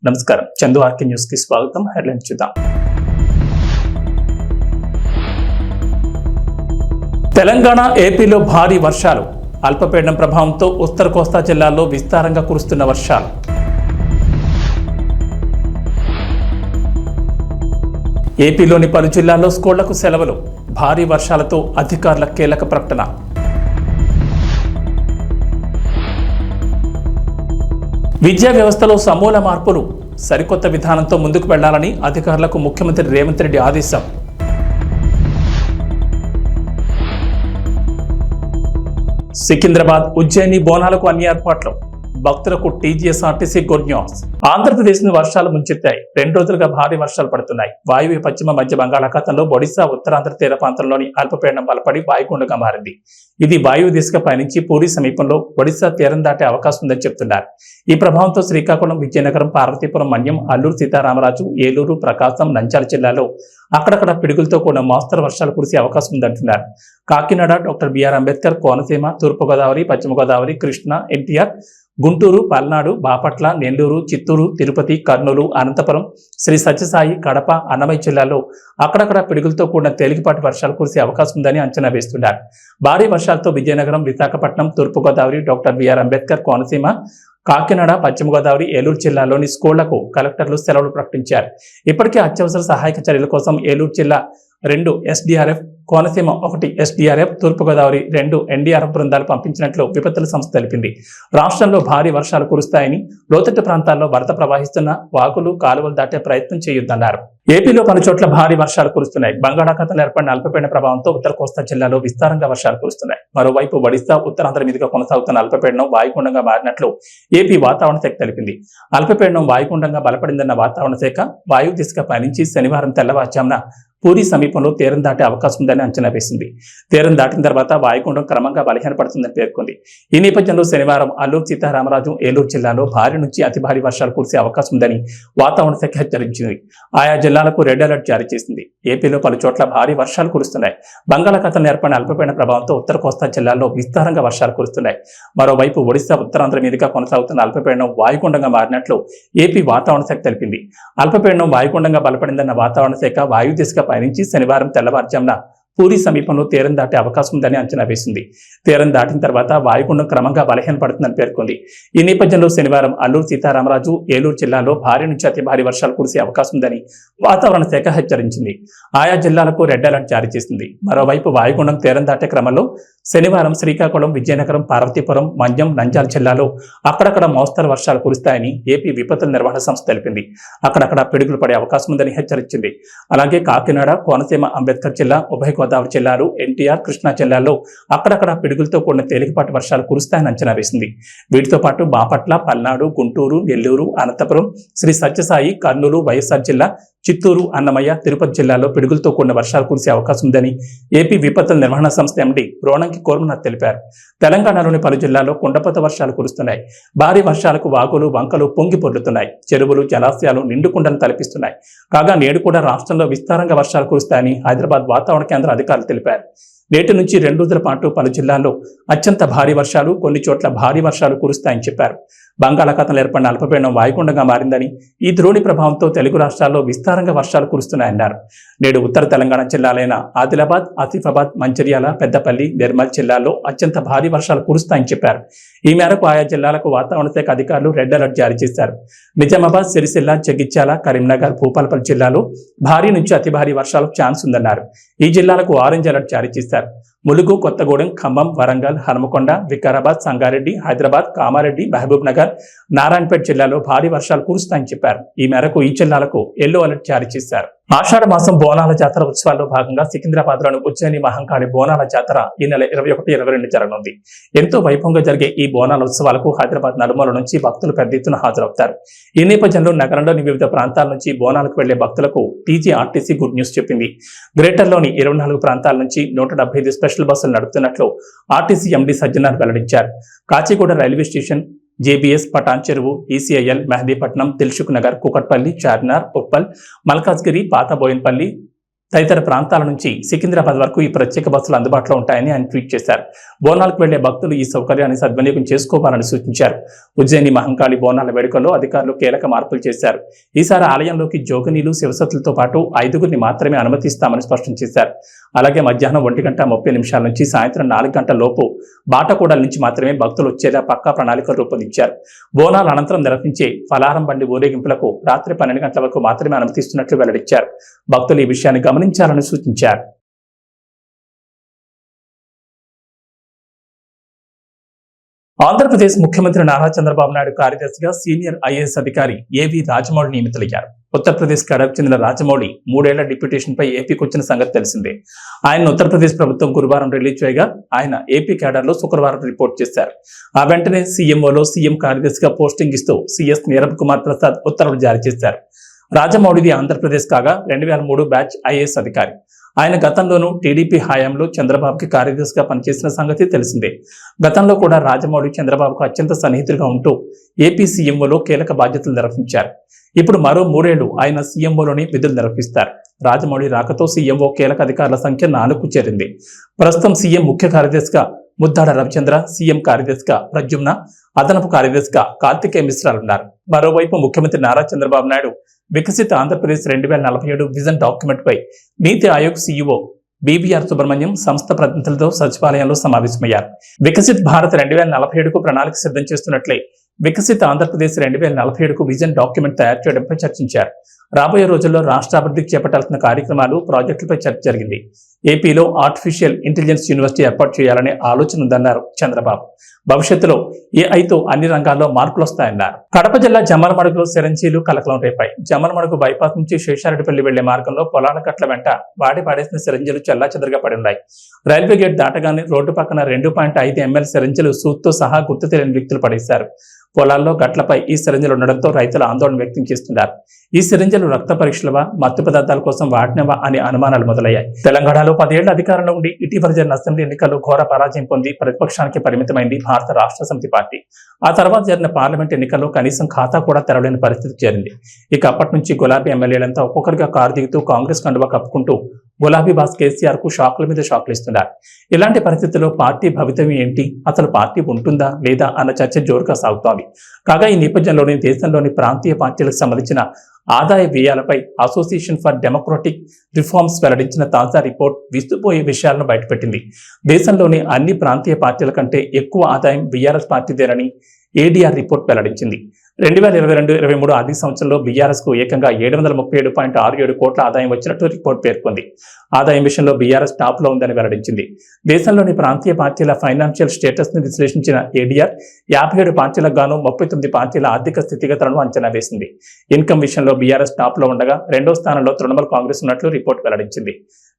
నమస్కారం, Chandu RK news కి స్వాగతం. హెడ్లైన్స్ చూద్దాం. తెలంగాణ, ఏపీలో భారీ వర్షాలు. అల్పపీడనం ప్రభావంతో ఉత్తర కోస్తా జిల్లాల్లో విస్తారంగా కురుస్తున్న వర్షాలు. ఏపీలోని పలు జిల్లాల్లో స్కూళ్లకు సెలవులు. భారీ వర్షాలతో అధికారుల కీలక ప్రకటన. విద్యా వ్యవస్థలో సమూల మార్పులు. సరికొత్త విధానంతో ముందుకు వెళ్లాలని అధికారులకు ముఖ్యమంత్రి రేవంత్ రెడ్డి ఆదేశం. సికింద్రాబాద్, ఉజ్జయిని బోనాలకు అన్ని ఏర్పాట్లు. భక్తులకు టీజీఎస్ఆర్టీసీ గుడ్ న్యూస్. ఆంధ్రప్రదేశ్ ను వర్షాలు ముంచెత్తాయి. 2 రోజులుగా భారీ వర్షాలు పడుతున్నాయి. వాయువ్య పశ్చిమ మధ్య బంగాళాఖాతంలో ఒడిశా, ఉత్తరాంధ్ర తీర ప్రాంతంలోని అల్పపీడనం బలపడి వాయుగుండంగా మారింది. ఇది వాయువు దిశగా పయనించి పూరి సమీపంలో ఒడిశా తీరం దాటే అవకాశం ఉందని చెబుతున్నారు. ఈ ప్రభావంతో శ్రీకాకుళం, విజయనగరం, పార్వతీపురం, మన్యం, అల్లూరు సీతారామరాజు, ఏలూరు, ప్రకాశం, నంద్యాల జిల్లాలో అక్కడక్కడ పిడుగులతో కూడిన మోస్తరు వర్షాలు కురిసే అవకాశం ఉందంటున్నారు. కాకినాడ, డాక్టర్ బిఆర్ అంబేద్కర్, కోనసీమ, తూర్పుగోదావరి, పశ్చిమ గోదావరి, కృష్ణా, ఎన్టీఆర్, గుంటూరు, పల్నాడు, బాపట్ల, నెల్లూరు, చిత్తూరు, తిరుపతి, కర్నూలు, అనంతపురం, శ్రీ సత్యసాయి, కడప, అన్నమయ్య జిల్లాలో అక్కడక్కడ పిడుగులతో కూడిన తేలికపాటి వర్షాలు కురిసే అవకాశం ఉందని అంచనా వేస్తున్నారు. భారీ వర్షాలతో విజయనగరం, విశాఖపట్నం, తూర్పుగోదావరి, డాక్టర్ బిఆర్ అంబేద్కర్, కోనసీమ, కాకినాడ, పశ్చిమ గోదావరి, ఏలూరు జిల్లాలోని స్కూళ్లకు కలెక్టర్లు సెలవులు ప్రకటించారు. ఇప్పటికే అత్యవసర సహాయక చర్యల కోసం ఏలూరు జిల్లా 2 SDRF, కోనసీమ 1 SDRF, తూర్పుగోదావరి 2 NDRF బృందాలు పంపించినట్లు విపత్తుల సంస్థ తెలిపింది. రాష్ట్రంలో భారీ వర్షాలు కురుస్తాయని, లోతట్టు ప్రాంతాల్లో వరద ప్రవహిస్తున్న వాగులు, కాలువలు దాటే ప్రయత్నం చేయొద్దన్నారు. ఏపీలో పలు చోట్ల భారీ వర్షాలు కురుస్తున్నాయి. బంగాళాఖాతంలో ఏర్పడిన అల్పపీడన ప్రభావంతో ఉత్తర కోస్తా జిల్లాలో విస్తారంగా వర్షాలు కురుస్తున్నాయి. మరోవైపు ఒడిశా, ఉత్తరాంధ్ర మీదుగా కొనసాగుతున్న అల్పపీడనం వాయుగుండంగా మారినట్లు ఏపీ వాతావరణ శాఖ తెలిపింది. అల్పపీడనం వాయుగుండంగా బలపడిందన్న వాతావరణ శాఖ వాయువు దిశగా పయనించి శనివారం తెల్లవారుజామున పూరి సమీపంలో తీరం దాటే అవకాశం ఉందని అంచనా వేసింది. తీరం దాటిన తర్వాత వాయుగుండం క్రమంగా బలహీనపడుతుందని పేర్కొంది. ఈ నేపథ్యంలో శనివారం అల్లూరు సీతారామరాజు, ఏలూరు జిల్లాలో భారీ నుంచి అతి భారీ వర్షాలు కురిసే అవకాశం ఉందని వాతావరణ శాఖ హెచ్చరించింది. ఆయా జిల్లాలకు రెడ్ అలర్ట్ జారీ చేసింది. ఏపీలో పలు చోట్ల భారీ వర్షాలు కురుస్తున్నాయి. బంగాళాఖాతంలో ఏర్పడిన అల్పపీడన ప్రభావంతో ఉత్తర కోస్తా జిల్లాల్లో విస్తారంగా వర్షాలు కురుస్తున్నాయి. మరోవైపు ఒడిశా, ఉత్తరాంధ్ర మీదుగా కొనసాగుతున్న అల్పపీడనం వాయుగుండంగా మారినట్లు ఏపీ వాతావరణ శాఖ తెలిపింది. అల్పపీడనం వాయుగుండంగా బలపడిందన్న వాతావరణ శాఖ వాయు దిశగా పయనించి శనివారం తెల్లవారుజామున పూరి సమీపంలో తీరం దాటే అవకాశం ఉందని అంచనా వేసింది. తీరం దాటిన తర్వాత వాయుగుండం క్రమంగా బలహీనపడుతుందని పేర్కొంది. ఈ నేపథ్యంలో శనివారం అల్లూరు సీతారామరాజు, ఏలూరు జిల్లాలో భారీ నుంచి అతి భారీ వర్షాలు కురిసే అవకాశం ఉందని వాతావరణ శాఖ హెచ్చరించింది. ఆయా జిల్లాలకు రెడ్ అలర్ట్ జారీ చేసింది. మరోవైపు వాయుగుండం తీరం దాటే క్రమంలో శనివారం శ్రీకాకుళం, విజయనగరం, పార్వతీపురం, మన్యం, నంద్యాల జిల్లాలో అక్కడక్కడ మోస్తరు వర్షాలు కురుస్తాయని ఏపీ విపత్తుల నిర్వహణ సంస్థ తెలిపింది. అక్కడక్కడ పిడుగులు పడే అవకాశం ఉందని హెచ్చరించింది. అలాగే కాకినాడ, కోనసీమ, అంబేద్కర్ జిల్లా, ఉభయ గోదావరి జిల్లాలు, ఎన్టీఆర్, కృష్ణా జిల్లాల్లో అక్కడక్కడ పిడుగులతో కూడిన తేలికపాటి వర్షాలు కురుస్తాయని అంచనా వేసింది. వీటితో పాటు బాపట్ల, పల్నాడు, గుంటూరు, నెల్లూరు, అనంతపురం, శ్రీ సత్యసాయి, కర్నూలు, వైఎస్ఆర్ జిల్లా, చిత్తూరు, అన్నమయ్య, తిరుపతి జిల్లాలో పిడుగులతో కూడిన వర్షాలు కురిసే అవకాశం ఉందని ఏపీ విపత్తుల నిర్వహణ సంస్థ ఎండీ రోణంకి కోర్మనాథ్ తెలిపారు. తెలంగాణలోని పలు జిల్లాల్లో కుండపోత వర్షాలు కురుస్తున్నాయి. భారీ వర్షాలకు వాగులు, వంకలు పొంగి పొర్లుతున్నాయి. చెరువులు, జలాశయాలు నిండుకుండను తలపిస్తున్నాయి. కాగా నేడు కూడా రాష్ట్రంలో విస్తారంగా వర్షాలు కురుస్తాయని హైదరాబాద్ వాతావరణ కేంద్ర అధికారులు తెలిపారు. నేటి నుంచి 2 రోజుల పాటు పలు జిల్లాల్లో అత్యంత భారీ వర్షాలు, కొన్ని చోట్ల భారీ వర్షాలు కురుస్తాయని చెప్పారు. బంగాళాఖాతంలో ఏర్పడిన అల్పపీడనం వాయుగుండంగా మారిందని, ఈ ద్రోణి ప్రభావంతో తెలుగు రాష్ట్రాల్లో విస్తారంగా వర్షాలు కురుస్తున్నాయన్నారు. నేడు ఉత్తర తెలంగాణ జిల్లాలైన ఆదిలాబాద్, ఆసిఫాబాద్, మంచిర్యాల, పెద్దపల్లి, నిర్మల్ జిల్లాల్లో అత్యంత భారీ వర్షాలు కురుస్తాయని చెప్పారు. ఈ మేరకు ఆయా జిల్లాలకు వాతావరణ శాఖ అధికారులు రెడ్ అలర్ట్ జారీ చేశారు. నిజామాబాద్, సిరిసిల్ల, జగిత్యాల, కరీంనగర్, భూపాలపల్లి జిల్లాలో భారీ నుంచి అతి భారీ వర్షాలకు ఛాన్స్ ఉందన్నారు. ఈ జిల్లాలకు ఆరెంజ్ అలర్ట్ జారీ చేశారు. ములుగు, కొత్తగూడెం, ఖమ్మం, వరంగల్, హనుమకొండ, వికారాబాద్, సంగారెడ్డి, హైదరాబాద్, కామారెడ్డి, మహబూబ్ నగర్, నారాయణపేట జిల్లాలో భారీ వర్షాలు కురుస్తాయని చెప్పారు. ఈ మేరకు ఈ జిల్లాలకు ఎల్లో అలర్ట్ జారీ చేశారు. ఆషాఢ మాసం బోనాల జాతర ఉత్సవాల్లో భాగంగా సికింద్రాబాద్ లోని ఉజ్జయిని మహంకాళి బోనాల జాతర ఈ నెల 21, 22 జరగనుంది. ఎంతో వైభవంగా జరిగే ఈ బోనాల ఉత్సవాలకు హైదరాబాద్ నలుమూల నుంచి భక్తులు పెద్ద ఎత్తున హాజరవుతారు. ఈ నేపథ్యంలో నగరంలోని వివిధ ప్రాంతాల నుంచి బోనాలకు వెళ్లే భక్తులకు టీజీఆర్టీసీ గుడ్ న్యూస్ చెప్పింది. గ్రేటర్లోని 24 ప్రాంతాల నుంచి 175 స్పెషల్ బస్సులు నడుపుతున్నట్లు ఆర్టీసీ ఎండీ సజ్జనార్ వెల్లడించారు. Kacheguda railway station, JBS, Patancheru, ECIL, Mehdipatnam, Dilsukhnagar, Kukatpally, Charminar, Uppal, Malkajgiri, పాత బోయిన్పల్లి తదితర ప్రాంతాల నుంచి సికింద్రాబాద్ వరకు ఈ ప్రత్యేక బస్సులు అందుబాటులో ఉంటాయని ఆయన ట్వీట్ చేశారు. బోనాలకు వెళ్లే భక్తులు ఈ సౌకర్యాన్ని సద్వినియోగం చేసుకోవాలని సూచించారు. ఉజ్జయిని మహంకాళి బోనాల వేడుకల్లో అధికారులు కీలక మార్పులు చేశారు. ఈసారి ఆలయంలోకి జోగినీలు, శివసత్తులతో పాటు 5గురిని మాత్రమే అనుమతిస్తామని స్పష్టం చేశారు. అలాగే మధ్యాహ్నం 1:30 నుంచి సాయంత్రం 4 గంటల లోపు బాటకూడల నుంచి మాత్రమే భక్తులు వచ్చేలా పక్కా ప్రణాళికలు రూపొందించారు. బోనాల అనంతరం నిర్వహించే ఫలారం బండి ఊరేగింపులకు రాత్రి 12 గంటల వరకు మాత్రమే అనుమతిస్తున్నట్లు వెల్లడించారు. భక్తులు ఈ విషయాన్ని గమనించాలని సూచించారు. ఆంధ్రప్రదేశ్ ముఖ్యమంత్రి నారా చంద్రబాబు నాయుడు కార్యదర్శిగా సీనియర్ ఐఏఎస్ అధికారి ఏవి రాజమౌళి నియమితులయ్యారు. ఉత్తరప్రదేశ్ కడకు చెందిన రాజమౌళి 3 ఏళ్ల డిప్యూటేషన్ పై ఏపీకి వచ్చిన సంగతి తెలిసిందే. ఆయన ఉత్తరప్రదేశ్ ప్రభుత్వం గురువారం రిలీజ్ చేయగా ఆయన ఏపీ క్యాడర్ లో శుక్రవారం రిపోర్ట్ చేశారు. ఆ వెంటనే సీఎంఓలో సీఎం కార్యదర్శిగా పోస్టింగ్ ఇస్తూ సీఎస్ నీరబ్ కుమార్ ప్రసాద్ ఉత్తర్వులు జారీ చేశారు. రాజమౌళిది ఆంధ్రప్రదేశ్ కాగా 2003 బ్యాచ్ ఐఏఎస్ అధికారి. ఆయన గతంలోనూ టీడీపీ హయాంలో చంద్రబాబుకి కార్యదర్శిగా పనిచేసిన సంగతి తెలిసిందే. గతంలో కూడా రాజమౌళి చంద్రబాబుకు అత్యంత సన్నిహితులుగా ఉంటూ ఏపీ సీఎంఓలో కీలక బాధ్యతలు నిర్వహించారు. ఇప్పుడు మరో 3 ఏళ్లు ఆయన సీఎంఓలోని విధులు నిర్వహిస్తారు. రాజమౌళి రాకతో సీఎంఓ కీలక అధికారుల సంఖ్య 4కు చేరింది. ప్రస్తుతం సీఎం ముఖ్య కార్యదర్శిగా ముద్దాడ రవిచంద్ర, సీఎం కార్యదర్శిగా ప్రద్యుమ్న, అదనపు కార్యదర్శిగా కార్తికేయ మిశ్రాలున్నారు. మరోవైపు ముఖ్యమంత్రి నారా చంద్రబాబు నాయుడు వికసిత ఆంధ్రప్రదేశ్ 2047 విజన్ డాక్యుమెంట్ పై నీతి ఆయోగ్ సీఈఓ బీవీఆర్ సుబ్రహ్మణ్యం సంస్థ ప్రతినిధులతో సచివాలయంలో సమావేశమయ్యారు. వికసిత్ భారత్ 2047కు ప్రణాళిక సిద్ధం చేస్తున్నట్లే వికసిత ఆంధ్రప్రదేశ్ 2047కు విజన్ డాక్యుమెంట్ తయారు చేయడంపై చర్చించారు. రాబోయే రోజుల్లో రాష్ట్ర అభివృద్ధికి చేపట్టాల్సిన కార్యక్రమాలు, ప్రాజెక్టులపై చర్చ జరిగింది. ఏపీలో ఆర్టిఫిషియల్ ఇంటెలిజెన్స్ యూనివర్సిటీ ఏర్పాటు చేయాలనే ఆలోచన ఉందన్నారు చంద్రబాబు. భవిష్యత్తులో ఏఐతో అన్ని రంగాల్లో మార్పులు వస్తాయన్నారు. కడప జిల్లా జమ్మలమడుగులో సిరంజీలు కలకలం రేపాయి. జమ్మలమడుగు బైపాస్ నుంచి శేషారెడ్డిపల్లి వెళ్లే మార్గంలో పొలాల కట్ల వెంట పాడేసిన సిరంజీలు చెల్లాచెదరుగా పడి ఉన్నాయి. రైల్వే గేట్ దాటగానే రోడ్డు పక్కన 2.5 ml సిరంజీలు సూత్తో సహా గుర్తు తెలియని వ్యక్తులు పడేశారు. పొలాల్లో గట్లపై ఈ సిరంజీలు ఉండడంతో రైతులు ఆందోళన వ్యక్తం చేస్తున్నారు. ఈ సిరంజీలు రక్త పరీక్షలవా, మత్తు పదార్థాల కోసం వాడినవా అనే అనుమానాలు మొదలయ్యాయి. తెలంగాణలో 10 ఏళ్ల అధికారంలో ఉండి ఇటీవల జరిగిన అసెంబ్లీ ఎన్నికల్లో ఘోర పరాజయం పొంది ప్రతిపక్షానికి పరిమితమైంది భారత రాష్ట్ర సమితి పార్టీ. ఆ తర్వాత జరిగిన పార్లమెంట్ ఎన్నికల్లో కనీసం ఖాతా కూడా తెరవలేని పరిస్థితి చేరింది. ఇక అప్పటి నుంచి గులాబీ ఎమ్మెల్యేలంతా ఒక్కొక్కరిగా కారు దిగుతూ కాంగ్రెస్ కండువా కప్పుకుంటూ గులాబీ బాస్ కేసీఆర్ కు షాక్ల మీద షాక్లు ఇస్తున్నారు. ఇలాంటి పరిస్థితుల్లో పార్టీ భవితవ్యం ఏంటి, అసలు పార్టీ ఉంటుందా లేదా అన్న చర్చ జోరుగా సాగుతోంది. కాగా ఈ నేపథ్యంలోని దేశంలోని ప్రాంతీయ పార్టీలకు సంబంధించిన ఆదాయ వ్యయాలపై అసోసియేషన్ ఫర్ డెమోక్రటిక్ రిఫార్మ్స్ వెల్లడించిన తాజా రిపోర్ట్ విస్తుపోయే విషయాలను బయటపెట్టింది. దేశంలోని అన్ని ప్రాంతీయ పార్టీల కంటే ఎక్కువ ఆదాయం బీఆర్ఎస్ పార్టీదేనని ఏడీఆర్ రిపోర్ట్ వెల్లడించింది. 2022-23 ఆర్థిక సంవత్సరంలో బీఆర్ఎస్ కు ఏకంగా 737.67 కోట్ల ఆదాయం వచ్చినట్టు రిపోర్ట్ పేర్కొంది. ఆదాయం విషయంలో బీఆర్ఎస్ టాప్ లో ఉందని వెల్లడించింది. దేశంలోని ప్రాంతీయ పార్టీల ఫైనాన్షియల్ స్టేటస్ ను విశ్లేషించిన ఏడీఆర్ 57 పార్టీలకు గాను 39 పార్టీల ఆర్థిక స్థితిగతులను అంచనా వేసింది. ఇన్కమ్ విషయంలో బీఆర్ఎస్ టాప్ లో ఉండగా 2వ స్థానంలో తృణమూల్ కాంగ్రెస్ ఉన్నట్లు రిపోర్ట్ వెల్లడించింది.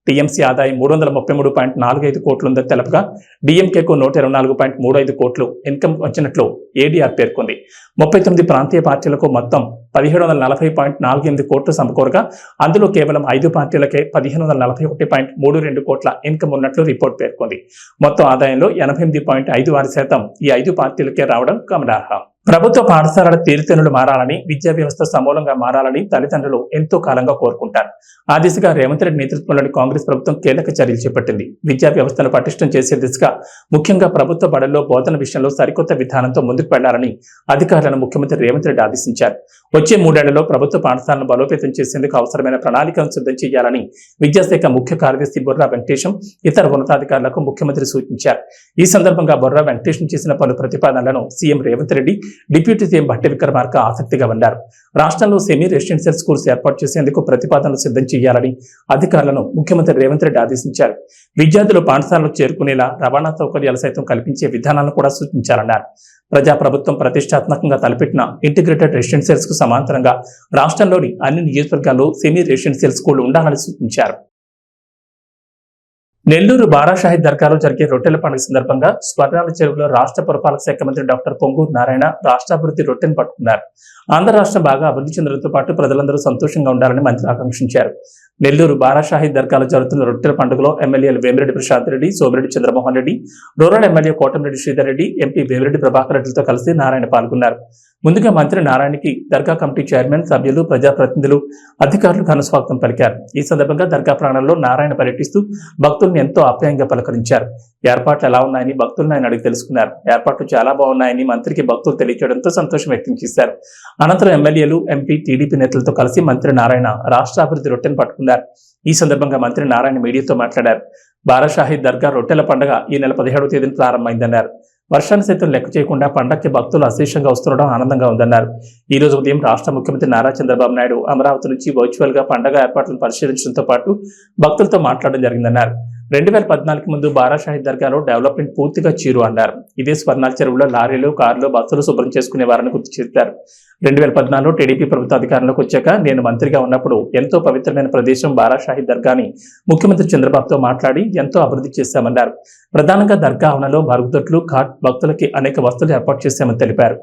టీఎంసీ ఆదాయం 333.45 కోట్లు ఉందని తెలపగా డీఎంకేకు 124.35 కోట్లు ఇన్కమ్ వచ్చినట్లు ఏడీఆర్ పేర్కొంది. 39 ప్రాంతీయ పార్టీలకు మొత్తం 1740.48 కోట్లు సమకూరగా అందులో కేవలం 5 పార్టీలకే 1541.32 కోట్ల ఇన్కమ్ ఉన్నట్లు రిపోర్ట్ పేర్కొంది. మొత్తం ఆదాయంలో 88.56% ఈ 5 పార్టీలకే రావడం గమనార్హం. ప్రభుత్వ పాఠశాలల తీరుతెన్నులు మారాలని, విద్యా వ్యవస్థ సమూలంగా మారాలని తల్లిదండ్రులు ఎంతో కాలంగా కోరుకుంటారు. ఆ దిశగా రేవంత్ రెడ్డి నేతృత్వంలోని కాంగ్రెస్ ప్రభుత్వం కీలక చర్యలు చేపట్టింది. విద్యా వ్యవస్థను పటిష్టం చేసే దిశగా ముఖ్యంగా ప్రభుత్వ బడుల్లో బోధన విషయంలో సరికొత్త విధానంతో ముందుకు వెళ్లాలని అధికారులను ముఖ్యమంత్రి రేవంత్ రెడ్డి ఆదేశించారు. వచ్చే 3 ఏళ్లలో ప్రభుత్వ పాఠశాలను బలోపేతం చేసేందుకు అవసరమైన ప్రణాళికను సిద్ధం చేయాలని విద్యాశాఖ ముఖ్య కార్యదర్శి బొర్రా వెంకటేశం ఇతర ఉన్నతాధికారులకు ముఖ్యమంత్రి సూచించారు. ఈ సందర్భంగా బొర్రా వెంకటేశం చేసిన పలు ప్రతిపాదనలను CM Revanth Reddy, deputy CM Bhatti Vikramarka ఆసక్తిగా ఉన్నారు. రాష్ట్రంలో సెమీ రెసిడెన్షియల్ స్కూల్స్ ఏర్పాటు చేసేందుకు ప్రతిపాదనలు సిద్ధం చేయాలని అధికారులను ముఖ్యమంత్రి రేవంత్ రెడ్డి ఆదేశించారు. విద్యార్థులు పాఠశాలకు చేరుకునేలా రవాణా సౌకర్యాలు సైతం కల్పించే విధానాలను కూడా సూచించారన్నారు. ప్రజాప్రభుత్వం ప్రతిష్టాత్మకంగా తలపెట్టిన ఇంటిగ్రేటెడ్ రెసిడెన్షియల్స్ కు సమాంతరంగా రాష్ట్రంలోని అన్ని నియోజకవర్గాల్లో సెమీ రెసిడెన్షియల్ స్కూల్ ఉండాలని సూచించారు. నెల్లూరు బారాషాహి దర్గాలో జరిగే రొట్టెల పండుగ సందర్భంగా స్వర్ణాల చెరువులో రాష్ట్ర పురపాలక శాఖ మంత్రి డాక్టర్ పొంగూరు నారాయణ రాష్ట్రాభివృద్ధి రొట్టెను పట్టుకున్నారు. ఆంధ్ర రాష్ట్రం బాగా అభివృద్ధి చెందడంతో పాటు ప్రజలందరూ సంతోషంగా ఉండాలని మంత్రి ఆకాంక్షించారు. నెల్లూరు బారాషాహి దర్గాలో జరుగుతున్న రొట్టెల పండుగలో ఎమ్మెల్యేలు Vemireddy Prashanth Reddy, Somireddy Chandramohan Reddy, rural MLA Kotamreddy Sridhar Reddy, MP Vemireddy Prabhakar రెడ్డితో కలిసి నారాయణ పాల్గొన్నారు. ముందుగా మంత్రి నారాయణకి దర్గా కమిటీ చైర్మన్, సభ్యులు, ప్రజాప్రతినిధులు, అధికారులు ఘనస్వాగతం పలికారు. ఈ సందర్భంగా దర్గా ప్రాంగణంలో నారాయణ పర్యటిస్తూ భక్తులను ఎంతో ఆప్యాయంగా పలకరించారు. ఏర్పాట్లు ఎలా ఉన్నాయని భక్తులను ఆయన అడిగి తెలుసుకున్నారు. ఏర్పాట్లు చాలా బాగున్నాయని మంత్రికి భక్తులు తెలియజేయడంతో సంతోషం వ్యక్తం చేశారు. అనంతరం ఎమ్మెల్యేలు, ఎంపీ, టీడీపీ నేతలతో కలిసి మంత్రి నారాయణ రాష్ట్ర అభివృద్ధి రొట్టెను పట్టుకున్నారు. ఈ సందర్భంగా మంత్రి నారాయణ మీడియాతో మాట్లాడారు. బారాషాహి దర్గా రొట్టెల పండుగ ఈ నెల 17వ తేదీన ప్రారంభమైందన్నారు. వర్షాన్ని సైతం లెక్క చేయకుండా పండగకి భక్తులు అశేషంగా వస్తుండడం ఆనందంగా ఉందన్నారు. ఈ రోజు ఉదయం రాష్ట్ర ముఖ్యమంత్రి నారా చంద్రబాబు నాయుడు అమరావతి నుంచి వర్చువల్ గా పండగ ఏర్పాట్లను పరిశీలించడంతో పాటు భక్తులతో మాట్లాడడం జరిగిందన్నారు. 2014 ముందు బారాషాహి దర్గాలో డెవలప్మెంట్ పూర్తిగా చీరు అన్నారు. ఇదే స్వర్ణాల చెరువులో లారీలు, కార్లు, బస్సులు శుభ్రం చేసుకునేవారని గుర్తు చేశారు. 2014లో టీడీపీ ప్రభుత్వ అధికారంలోకి వచ్చాక నేను మంత్రిగా ఉన్నప్పుడు ఎంతో పవిత్రమైన ప్రదేశం బారాషాహి దర్గాని ముఖ్యమంత్రి చంద్రబాబుతో మాట్లాడి ఎంతో అభివృద్ధి చేశామన్నారు. ప్రధానంగా దర్గా ఆవరణలో మరుగుదొడ్లు, ఘాట్, భక్తులకి అనేక వసతులు ఏర్పాటు చేశామని తెలిపారు.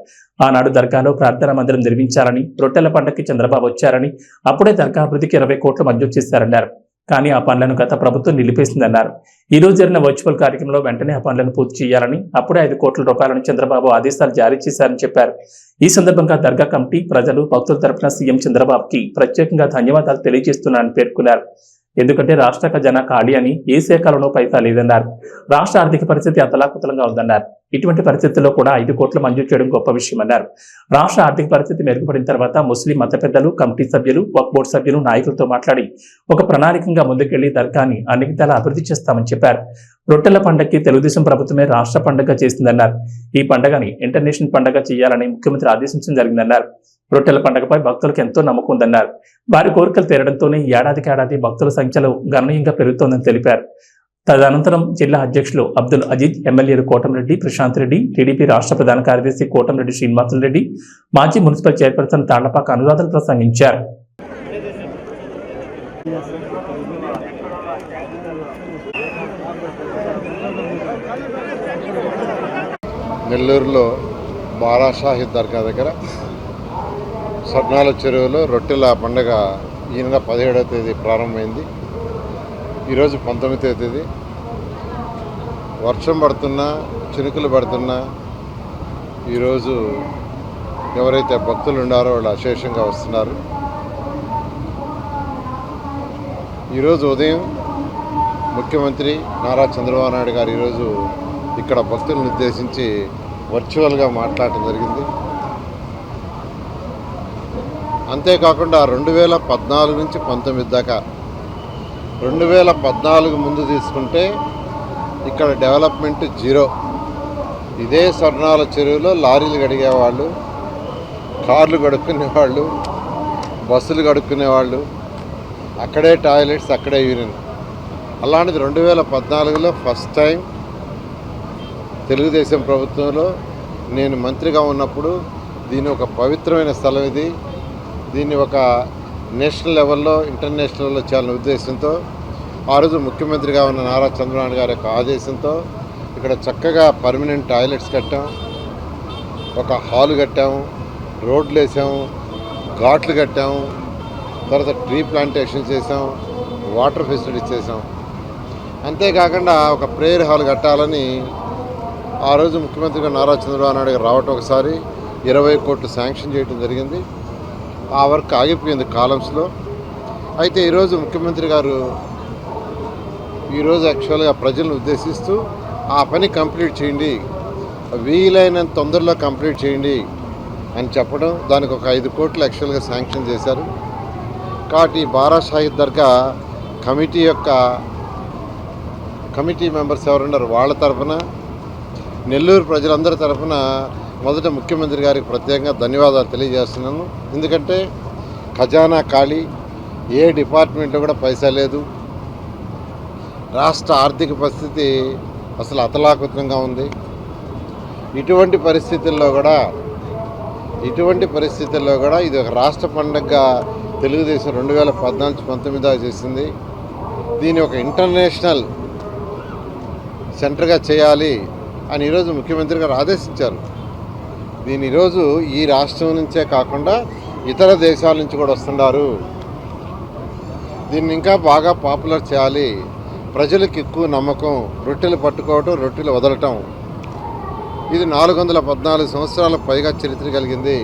ఆనాడు దర్గాలో ప్రార్థనా మందిరం నిర్మించారని, రొట్టెల పండగకి చంద్రబాబు వచ్చారని, అప్పుడే దర్గా అభివృద్ధికి 20 కోట్లు మంజూరు చేశారన్నారు. కానీ ఆ పనులను గత ప్రభుత్వం నిలిపేసిందన్నారు. ఈ రోజు జరిగిన వర్చువల్ కార్యక్రమంలో వెంటనే ఆ పనులను పూర్తి చేయాలని, అప్పుడే 5 కోట్ల రూపాయలను చంద్రబాబు ఆదేశాలు జారీ చేశారని చెప్పారు. ఈ సందర్భంగా దర్గా కమిటీ, ప్రజలు, భక్తుల తరపున సీఎం చంద్రబాబుకి ప్రత్యేకంగా ధన్యవాదాలు తెలియజేస్తున్నానని పేర్కొన్నారు. ఎందుకంటే రాష్ట్ర ఖజానా ఖాళీ అని, ఏ శాఖలోనూ పైసా లేదన్నారు. రాష్ట్ర ఆర్థిక పరిస్థితి అతలాకుతలంగా ఉందన్నారు. ఇటువంటి పరిస్థితుల్లో కూడా 5 కోట్లు మంజూరు చేయడం గొప్ప విషయమన్నారు. రాష్ట్ర ఆర్థిక పరిస్థితి మెరుగుపడిన తర్వాత ముస్లిం మత పెద్దలు, కమిటీ సభ్యులు, వక్ఫ్ బోర్డు సభ్యులు, నాయకులతో మాట్లాడి ఒక ప్రణాళికంగా ముందుకెళ్లి దర్గాని అన్ని విధాలా అభివృద్ధి చేస్తామని చెప్పారు. రొట్టెల పండగకి తెలుగుదేశం ప్రభుత్వమే రాష్ట్ర పండుగ చేసిందన్నారు. ఈ పండుగని ఇంటర్నేషనల్ పండుగ చేయాలని ముఖ్యమంత్రి ఆదేశించడం జరిగిందన్నారు. రొట్టెల పండుగపై భక్తులకు ఎంతో నమ్మకం ఉందన్నారు. వారి కోరికలు తీరడంతోనే ఏడాదికేడాది భక్తుల సంఖ్యలో గణనీయంగా పెరుగుతోందని తెలిపారు. తదనంతరం జిల్లా అధ్యక్షులు అబ్దుల్ అజీజ్, ఎమ్మెల్యేలు కోటమిరెడ్డి ప్రశాంత్ రెడ్డి, టీడీపీ రాష్ట్ర ప్రధాన కార్యదర్శి కోటమిరెడ్డి శ్రీనివాసులరెడ్డి, మాజీ మున్సిపల్ చైర్పర్సన్ తాళ్లపాక అనురాధలు ప్రసంగించారు. నెల్లూరులో బారాషాహి దర్గా దగ్గర స్వర్ణాల చెరువులో రొట్టెల పండుగ ఈ నెల 17వ తేదీ ప్రారంభమైంది. ఈరోజు 19వ తేదీ. వర్షం పడుతున్నా, చినుకులు పడుతున్నా ఈరోజు ఎవరైతే భక్తులు ఉన్నారో వాళ్ళు అశేషంగా వస్తున్నారు. ఈరోజు ఉదయం ముఖ్యమంత్రి నారా చంద్రబాబు నాయుడు గారు ఈరోజు ఇక్కడ భక్తులను ఉద్దేశించి వర్చువల్గా మాట్లాడటం జరిగింది. అంతేకాకుండా 2014 నుంచి 19 దాకా, 2014 ముందు తీసుకుంటే ఇక్కడ డెవలప్మెంట్ జీరో. ఇదే స్వర్ణాల చెరువులో లారీలు కడిగేవాళ్ళు, కార్లు కడుక్కునేవాళ్ళు, బస్సులు కడుక్కునేవాళ్ళు, అక్కడే టాయిలెట్స్, అక్కడే యూరిన్. అలాంటిది 2014లో ఫస్ట్ టైం తెలుగుదేశం ప్రభుత్వంలో నేను మంత్రిగా ఉన్నప్పుడు దీన్ని ఒక పవిత్రమైన స్థలం ఇది, దీన్ని ఒక నేషనల్ లెవెల్లో, ఇంటర్నేషనల్ లెవెల్లో చేయాలనే ఉద్దేశంతో ఆ రోజు ముఖ్యమంత్రిగా ఉన్న నారా చంద్రబాబు గారి యొక్క ఆదేశంతో ఇక్కడ చక్కగా పర్మనెంట్ టాయిలెట్స్ కట్టాం, ఒక హాల్ కట్టాము, రోడ్లు వేసాము, ఘాట్లు కట్టాము, తర్వాత ట్రీ ప్లాంటేషన్ చేసాం, వాటర్ ఫెసిలిటీస్ చేసాం. అంతేకాకుండా ఒక ప్రేయర్ హాల్ కట్టాలని ఆ రోజు ముఖ్యమంత్రిగా నారా చంద్రబాబు నాయుడు గారు రావటం, ఒకసారి 20 కోట్లు శాంక్షన్ చేయడం జరిగింది. ఆ వర్క్ ఆగిపోయింది కాలమ్స్లో. అయితే ఈరోజు ముఖ్యమంత్రి గారు ఈరోజు యాక్చువల్గా ప్రజలను ఉద్దేశిస్తూ ఆ పని కంప్లీట్ చేయండి, వీలైనంత తొందరలో కంప్లీట్ చేయండి అని చెప్పడం, దానికి ఒక 5 కోట్లు యాక్చువల్గా శాంక్షన్ చేశారు. కాబట్టి బారాషాహి దర్గా కమిటీ మెంబర్స్ ఎవరున్నారు వాళ్ళ తరఫున, నెల్లూరు ప్రజలందరి తరఫున మొదట ముఖ్యమంత్రి గారికి ప్రత్యేకంగా ధన్యవాదాలు తెలియజేస్తున్నాను. ఎందుకంటే ఖజానా ఖాళీ, ఏ డిపార్ట్మెంట్లో కూడా పైసా లేదు, రాష్ట్ర ఆర్థిక పరిస్థితి అసలు అతలాకుతంగా ఉంది. ఇటువంటి పరిస్థితుల్లో కూడా ఇది ఒక రాష్ట్ర పండుగగా తెలుగుదేశం 2014-19 చేసింది. దీన్ని ఒక ఇంటర్నేషనల్ సెంటర్గా చేయాలి అని ఈరోజు ముఖ్యమంత్రి గారు ఆదేశించారు. దీని ఈరోజు ఈ రాష్ట్రం నుంచే కాకుండా ఇతర దేశాల నుంచి కూడా వస్తున్నారు. దీన్ని ఇంకా బాగా పాపులర్ చేయాలి. ప్రజలకు ఎక్కువ నమ్మకం, రొట్టెలు పట్టుకోవటం, రొట్టెలు వదలటం. ఇది 414 సంవత్సరాల పైగా చరిత్ర కలిగింది.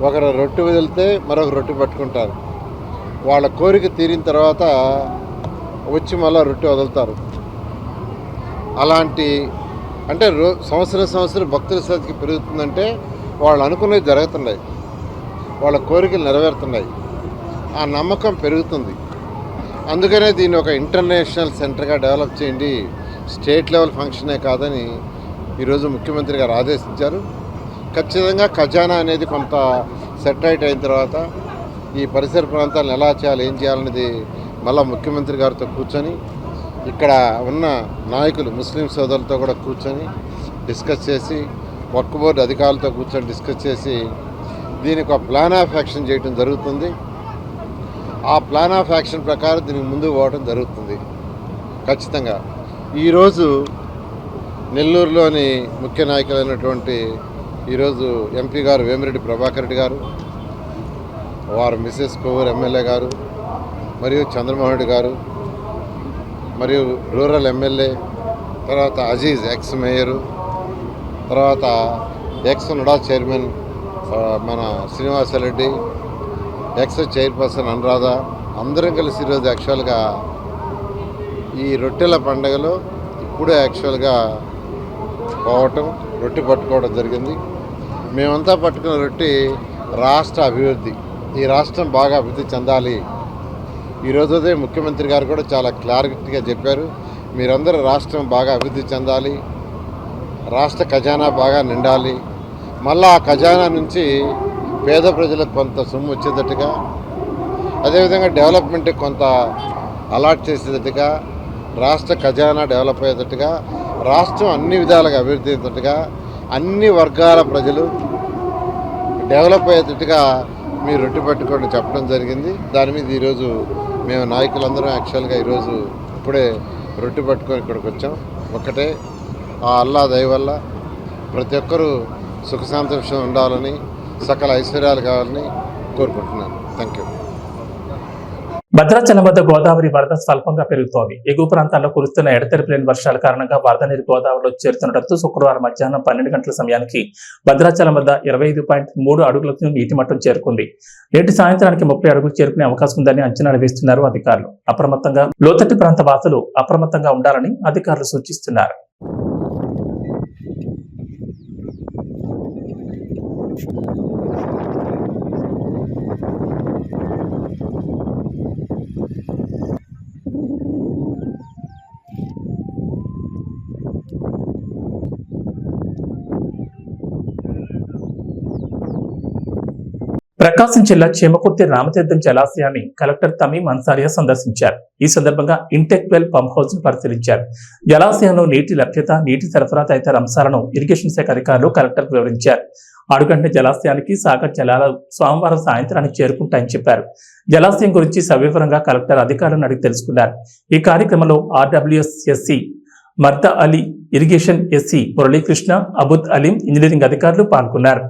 ఒకరు రొట్టె వదిలితే మరొక రొట్టె పట్టుకుంటారు. వాళ్ళ కోరిక తీరిన తర్వాత వచ్చి మళ్ళీ రొట్టె వదులుతారు. అలాంటి అంటే సంవత్సరం భక్తుల సంఖ్య పెరుగుతుందంటే వాళ్ళు అనుకునేవి జరుగుతున్నాయి, వాళ్ళ కోరికలు నెరవేరుతున్నాయి, ఆ నమ్మకం పెరుగుతుంది. అందుకనే దీన్ని ఒక ఇంటర్నేషనల్ సెంటర్గా డెవలప్ చేయండి, స్టేట్ లెవెల్ ఫంక్షనే కాదని ఈరోజు ముఖ్యమంత్రి గారు ఆదేశించారు. ఖచ్చితంగా ఖజానా అనేది కొంత సెటరైట్ అయిన తర్వాత ఈ పరిసర ప్రాంతాలను ఎలా చేయాలి, ఏం చేయాలనేది మళ్ళీ ముఖ్యమంత్రి గారితో కూర్చొని ఇక్కడ ఉన్న నాయకులు ముస్లిం సోదరులతో కూడా కూర్చొని డిస్కస్ చేసి, వర్క్ బోర్డు అధికారులతో కూర్చొని డిస్కస్ చేసి దీనికి ఒక ప్లాన్ ఆఫ్ యాక్షన్ చేయడం జరుగుతుంది. ఆ ప్లాన్ ఆఫ్ యాక్షన్ ప్రకారం దీనికి ముందుకు పోవడం జరుగుతుంది. ఖచ్చితంగా ఈరోజు నెల్లూరులోని ముఖ్య నాయకులైనటువంటి ఈరోజు ఎంపీ గారు వేమిరెడ్డి ప్రభాకర్ రెడ్డి గారు, వారు మిసెస్ కొవ్వూరు ఎమ్మెల్యే గారు, మరియు చంద్రమోహన్ రెడ్డి గారు, మరియు రూరల్ ఎమ్మెల్యే, తర్వాత అజీజ్ ఎక్స్ మేయరు, తర్వాత ఎక్స్ నుడా చైర్మన్ మన శ్రీనివాసరెడ్డి, ఎక్స్ చైర్పర్సన్ అనురాధ, అందరం కలిసి ఈరోజు యాక్చువల్గా ఈ రొట్టెల పండుగలో ఇప్పుడే యాక్చువల్గా పోవటం, రొట్టె పట్టుకోవడం జరిగింది. మేమంతా పట్టుకున్న రొట్టె రాష్ట్ర అభివృద్ధి, ఈ రాష్ట్రం బాగా అభివృద్ధి చెందాలి. ఈరోజు అదే ముఖ్యమంత్రి గారు కూడా చాలా క్లారిటీగా చెప్పారు, మీరందరూ రాష్ట్రం బాగా అభివృద్ధి చెందాలి, రాష్ట్ర ఖజానా బాగా నిండాలి, మళ్ళీ ఆ ఖజానా నుంచి పేద ప్రజలకు కొంత సొమ్ము వచ్చేటట్టుగా, అదేవిధంగా డెవలప్మెంట్కి కొంత అలాట్ చేసేటట్టుగా, రాష్ట్ర ఖజానా డెవలప్ అయ్యేటట్టుగా, రాష్ట్రం అన్ని విధాలుగా అభివృద్ధి అయ్యేటట్టుగా, అన్ని వర్గాల ప్రజలు డెవలప్ అయ్యేటట్టుగా మీరు రొట్టె పెట్టుకోండి చెప్పడం జరిగింది. దాని మీద ఈరోజు మేము నాయకులందరం యాక్చువల్గా ఈరోజు ఇప్పుడే రొట్టె పట్టుకొని ఇక్కడికి వచ్చాం. ఒక్కటే ఆ అల్లా దయ వల్ల ప్రతి ఒక్కరూ సుఖ సంతోషం ఉండాలని, సకల ఐశ్వర్యాలు కావాలని కోరుకుంటున్నాను. Thank you. భద్రాచలం వద్ద గోదావరి వరద స్వల్పంగా పెరుగుతోంది. ఎగువ ప్రాంతాల్లో కురుస్తున్న ఎడతెరిపిలేని వర్షాల కారణంగా వరద నీరు గోదావరిలో చేరుతుండటంతో శుక్రవారం మధ్యాహ్నం 12 గంటల సమయానికి భద్రాచలం వద్ద 25.3 అడుగులకు నీటి మట్టం చేరుకుంది. నేటి సాయంత్రానికి 30 అడుగులు చేరుకునే అవకాశం ఉందని అంచనాలు వేస్తున్నారు అధికారులు. అప్రమత్తంగా లోతట్టు ప్రాంత వాసులు అప్రమత్తంగా ఉండాలని అధికారులు సూచిస్తున్నారు. ప్రకాశం జిల్లా చేమకుర్తి రామతీర్థం జలాశయాన్ని కలెక్టర్ తమీం అన్సారియా సందర్శించారు. ఈ సందర్భంగా ఇంటెక్ వెల్ పంప్ హౌస్ ను పరిశీలించారు. జలాశయంలో నీటి లభ్యత, నీటి సరఫరా తదితర అంశాలను ఇరిగేషన్ శాఖ అధికారులు కలెక్టర్ వివరించారు. ఆడుగంట జలాశయానికి సాగర్ జలాలు సోమవారం సాయంత్రానికి చేరుకుంటాయని చెప్పారు. జలాశయం గురించి సవివరంగా కలెక్టర్ అధికారులను అడిగి తెలుసుకున్నారు. ఈ కార్యక్రమంలో RWS SE Marda Ali, irrigation SE Muralikrishna, Abud Aleem, engineering అధికారులు పాల్గొన్నారు.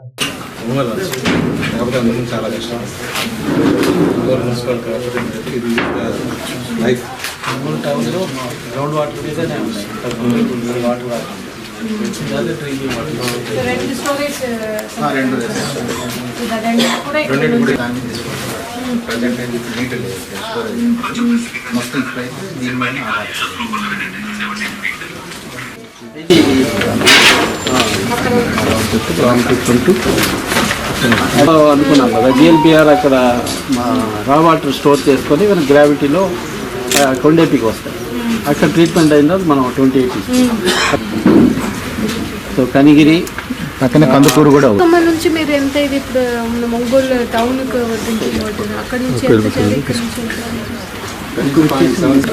చాలా కష్టం. మున్సిపల్ కార్పొరేషన్ ఇది లైఫ్ టౌన్లో గ్రౌండ్ వాటర్ మీదనే ఉన్నాయి. వాటర్ రెండు కూడా దాన్ని తీసుకుంటాం. ప్రజెంట్ అయితే నీటి లేదు, మొత్తం ఇప్పుడైతే దీని మీద అనుకున్నాం కదా. జిఎల్పిఆర్ అక్కడ రా వాటర్ స్టోర్ చేసుకొని మన గ్రావిటీలో కొండేపికి వస్తాయి. అక్కడ ట్రీట్మెంట్ అయిన తర్వాత మనం 28 సో కనిగిరి పక్కన కందుకూరు కూడా నుంచి మీరు ఎంత ఇది ఇప్పుడు ఒంగోలు టౌన్కి అక్కడ నుంచి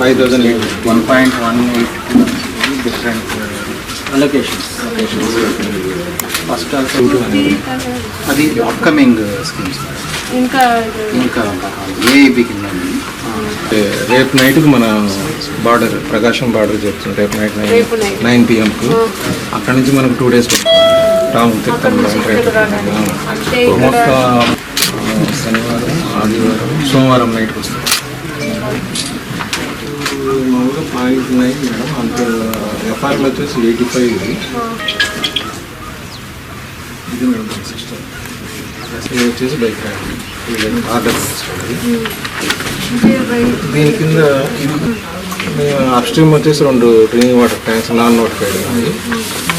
5,000 లీటర్స్ 1.18 డిఫరెంట్ లొకేషన్స్. ఫస్ట్ అది అప్కమింగ్ స్కీమ్స్. ఇంకా ఏఐబి కింద రేపు నైట్కి మన బార్డర్ ప్రకాశం బార్డర్ చెప్తుంది. రేపు నైట్ 9 PM అక్కడ నుంచి మనకు 2 days రామతీర్థం మొత్తం శనివారం, ఆదివారం, సోమవారం నైట్కి వస్తుంది. మామూలుగా 0.9 మేడం, అంత ఎఫ్ఆర్ఎల్ వచ్చేసి 85 ఇది. ఇది మేడం సిస్టమ్, ఇది వచ్చేసి బైక్ ఆర్డర్ సిస్టమ్. దీని కింద అప్ స్ట్రీమ్ వచ్చేసి 2 drinking water tanks non notified ఉన్నాయి.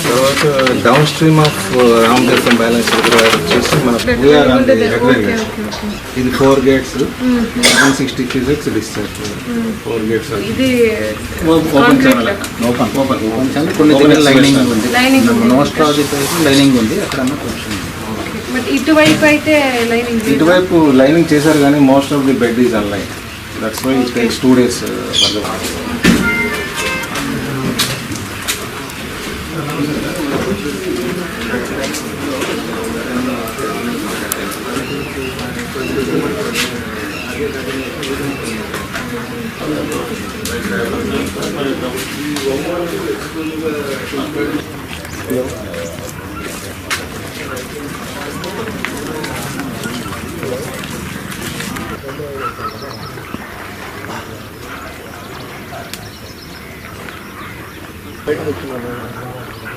తర్వాత downstream of Ramatheertham balance reservoir వచ్చేసి మన ఇది 4 gates 160 cusecs discharge. 4 gates open channel, కొన్ని దగ్గర లైనింగ్ ఉంది, మోస్ట్ ఆఫ్ ది లైనింగ్ ఉంది. అక్కడ ఇటువైపు అయితే లైనింగ్ ఇటువైపు లైనింగ్ చేశారు కానీ most of the bed is unlined. That's why it takes 2 days for the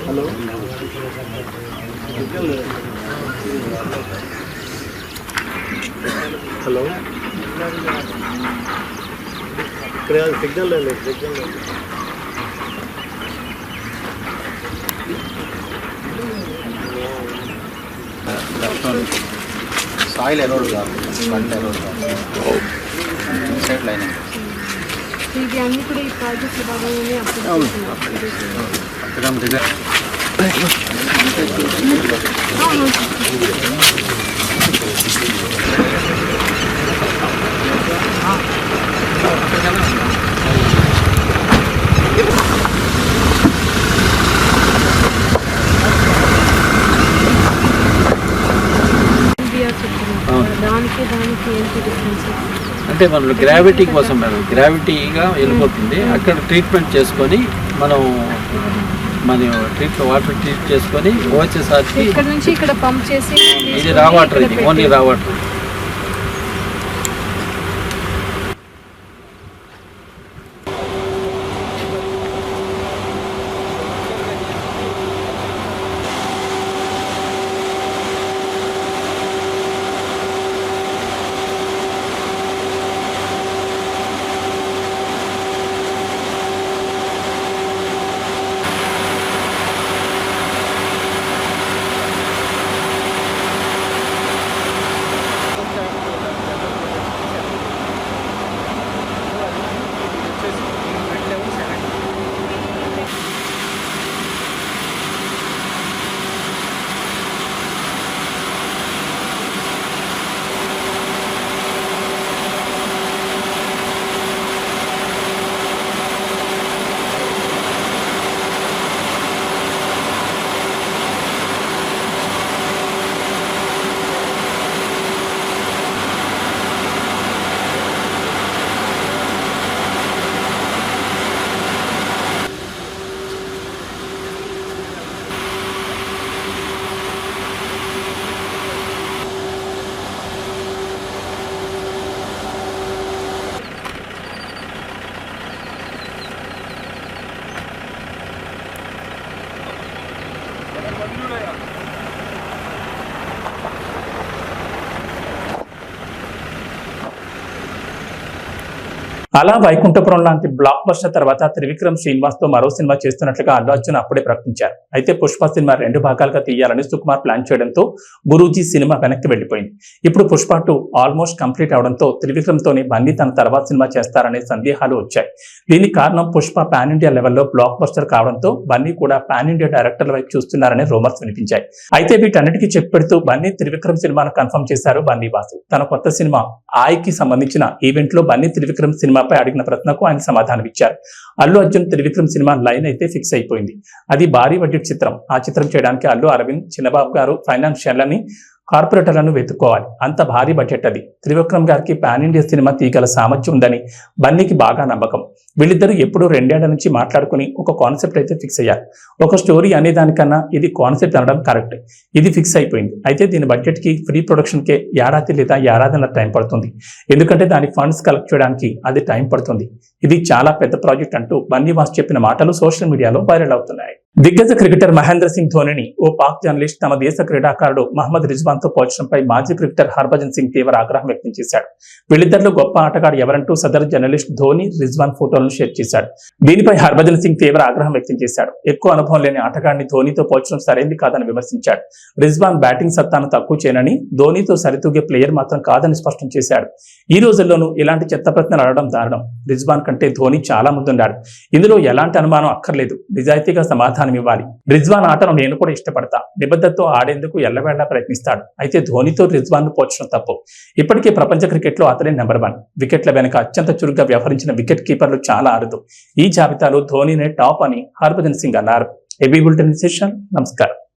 hello hello ఇక్కడ సిగ్నల్ లేదు, సిగ్నల్ లేదు. సాయిల్ ఎరోడ్ కాదు, పంట ఎరోడ్ కాదు, సైడ్ లైనింగ్. ఇది అన్ని కూడా ఈ ప్రాజెక్ట్ భాగంగానే అప్పుడు దానికి ఏంటి డిఫరెన్స్? అంటే మనం గ్రావిటీ కోసం మేడం, గ్రావిటీగా వెళ్ళిపోతుంది. అక్కడ ట్రీట్మెంట్ చేసుకొని మనం వాటర్ ట్రీట్ చేసుకొని వచ్చేసరికి ఇక్కడ నుంచి ఇక్కడ పంప్ చేసి ఇది రా వాటర్, ఇది ఓన్లీ రా వాటర్. అలా వైకుంఠపురం లాంటి బ్లాక్ బస్టర్ తర్వాత త్రివిక్రమ్ శ్రీనివాస్ తో మరో సినిమా చేస్తున్నట్లుగా అల్లు అర్జున్ అప్పుడే ప్రకటించారు. అయితే పుష్ప సినిమా 2 భాగాలుగా తీయాలని సుకుమార్ ప్లాన్ చేయడంతో గురూజీ సినిమా వెనక్కి వెళ్లిపోయింది. ఇప్పుడు పుష్ప 2 ఆల్మోస్ట్ కంప్లీట్ అవడంతో త్రివిక్రమ్ తోని బన్నీ తన తర్వాత సినిమా చేస్తారనే సందేహాలు వచ్చాయి. దీనికి కారణం పుష్ప పాన్ ఇండియా లెవెల్లో బ్లాక్ బస్టర్ కావడంతో బన్నీ కూడా పాన్ ఇండియా డైరెక్టర్ల వైపు చూస్తున్నారనే రూమర్స్ వినిపించాయి. అయితే వీటన్నిటికీ చెప్పెడుతూ బన్నీ త్రివిక్రమ్ సినిమాను కన్ఫర్మ్ చేశారు బన్నీ వాసు. తన కొత్త సినిమా ఆయకి సంబంధించిన ఈవెంట్ లో బన్నీ త్రివిక్రమ్ సినిమాపై అడిగిన ప్రశ్నకు ఆయన సమాధానం ఇచ్చారు. అల్లు అర్జున్ త్రివిక్రమ్ సినిమా లైన్ అయితే ఫిక్స్ అయిపోయింది. అది భారీ బడ్జెట్ చిత్రం. ఆ చిత్రం చేయడానికి అల్లు అరవింద్, చిన్నబాబు గారు ఫైనాన్షియల్ అని కార్పొరేటర్లను వెతుక్కోవాలి. అంత భారీ బడ్జెట్ అది. త్రివిక్రమ్ గారికి పాన్ ఇండియా సినిమా తీగల సామర్థ్యం ఉందని బన్నీకి బాగా నమ్మకం. వీళ్ళిద్దరూ ఎప్పుడూ 2 ఏళ్ల నుంచి మాట్లాడుకుని ఒక కాన్సెప్ట్ అయితే ఫిక్స్ అయ్యారు. ఒక స్టోరీ అనేదానికన్నా ఇది కాన్సెప్ట్ అనడం కరెక్ట్. ఇది ఫిక్స్ అయిపోయింది. అయితే దీని బడ్జెట్ కి ప్రీ ప్రొడక్షన్ కే ఏడాది లేదా ఏడాదిన్నర టైం పడుతుంది. ఎందుకంటే దాని ఫండ్స్ కలెక్ట్ చేయడానికి అది టైం పడుతుంది. ఇది చాలా పెద్ద ప్రాజెక్ట్ అంటూ బన్నీవాస్ చెప్పిన మాటలు సోషల్ మీడియాలో వైరల్ అవుతున్నాయి. దిగ్గజ క్రికెటర్ మహేంద్ర సింగ్ ధోనిని ఓ పాక్ జర్నలిస్ట్ తమ దేశ క్రీడాకారుడు మహమ్మద్ రిజ్వాన్ తో పోల్చడంపై మాజీ క్రికెటర్ హర్భజన్ సింగ్ తీవ్ర ఆగ్రహం వ్యక్తం చేశాడు. వీళ్ళిద్దరిలో గొప్ప ఆటగాడు ఎవరంటూ సదరు జర్నలిస్ట్ ధోని రిజ్వాన్ ఫోటోలను షేర్ చేశాడు. దీనిపై హర్భజన్ సింగ్ తీవ్ర ఆగ్రహం వ్యక్తం చేశాడు. ఎక్కువ అనుభవం లేని ఆటగాడిని ధోనితో పోల్చడం సరైంది కాదని విమర్శించాడు. రిజ్వాన్ బ్యాటింగ్ సత్తాను తక్కువ చేయనని, ధోనితో సరితూగే ప్లేయర్ మాత్రం కాదని స్పష్టం చేశాడు. ఈ రోజుల్లోనూ ఇలాంటి చెత్త ప్రశ్నలు అడగడం దారుణం. రిజ్వాన్ కంటే ధోని చాలా ముందున్నాడు. ఇందులో ఎలాంటి అనుమానం అక్కర్లేదు. నిజాయితీగా సమాధానం ఇవ్వాలి. రిజ్వాన్ ఆటను నేను కూడా ఇష్టపడతా. నిబద్ధతతో ఆడేందుకు ఎల్లవేళలా ప్రయత్నిస్తాడు. అయితే ధోనితో రిజ్వాన్ ను పోల్చడం తప్పు. ఇప్పటికే ప్రపంచ క్రికెట్ లో అతనే నెంబర్ 1. వికెట్ల వెనుక అత్యంత చురుగ్గా వ్యవహరించిన వికెట్ కీపర్లు చాలా అరుదు. ఈ జాబితాలో ధోనినే టాప్ అని హర్భజన్ సింగ్ అన్నారు. AB bulletin session. నమస్కారం.